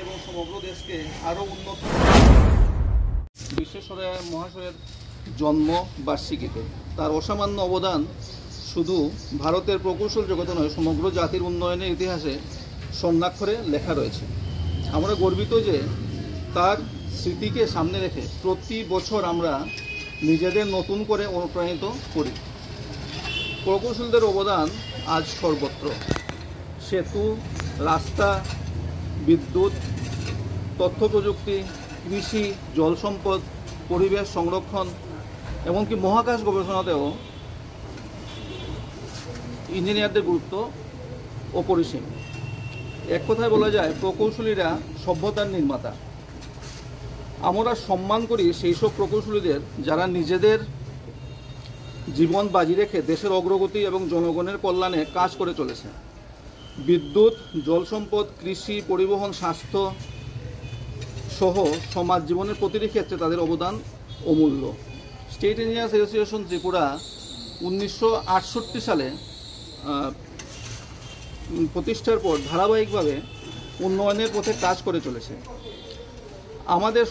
এবং সমগ্র দেশকে আরও উন্নত বিশ্বেশ্বরায় মহাশয়ের জন্ম বার্ষিকীতে তার অসামান্য অবদান শুধু ভারতের প্রকৌশল জগতে নয়, সমগ্র জাতির উন্নয়নের ইতিহাসে স্বর্ণাক্ষরে লেখা রয়েছে। আমরা গর্বিত যে তার স্মৃতিকে সামনে রেখে প্রতি বছর আমরা নিজেদের নতুন করে অনুপ্রাণিত করি। প্রকৌশলীদের অবদান আজ সর্বত্র। সেতু, রাস্তা, বিদ্যুৎ, তথ্য প্রযুক্তি, কৃষি, জল সম্পদ, পরিবেশ সংরক্ষণ, এমনকি মহাকাশ গবেষণাতেও ইঞ্জিনিয়ারদের গুরুত্ব অপরিসীম। এক কথায় বলা যায়, প্রকৌশলীরা সভ্যতার নির্মাতা। আমরা সম্মান করি সেই সব প্রকৌশলীদের যারা নিজেদের জীবন বাজি রেখে দেশের অগ্রগতি এবং জনগণের কল্যাণে কাজ করে চলেছে। বিদ্যুৎ, জল সম্পদ, কৃষি, পরিবহন, স্বাস্থ্য সহ সমাজ জীবনের প্রতিটি ক্ষেত্রে তাদের অবদান অমূল্য। স্টেট ইঞ্জিনিয়ার্স অ্যাসোসিয়েশন ত্রিপুরা 1968 সালে প্রতিষ্ঠার পর ধারাবাহিকভাবে উন্নয়নের পথে কাজ করে চলেছে। আমাদের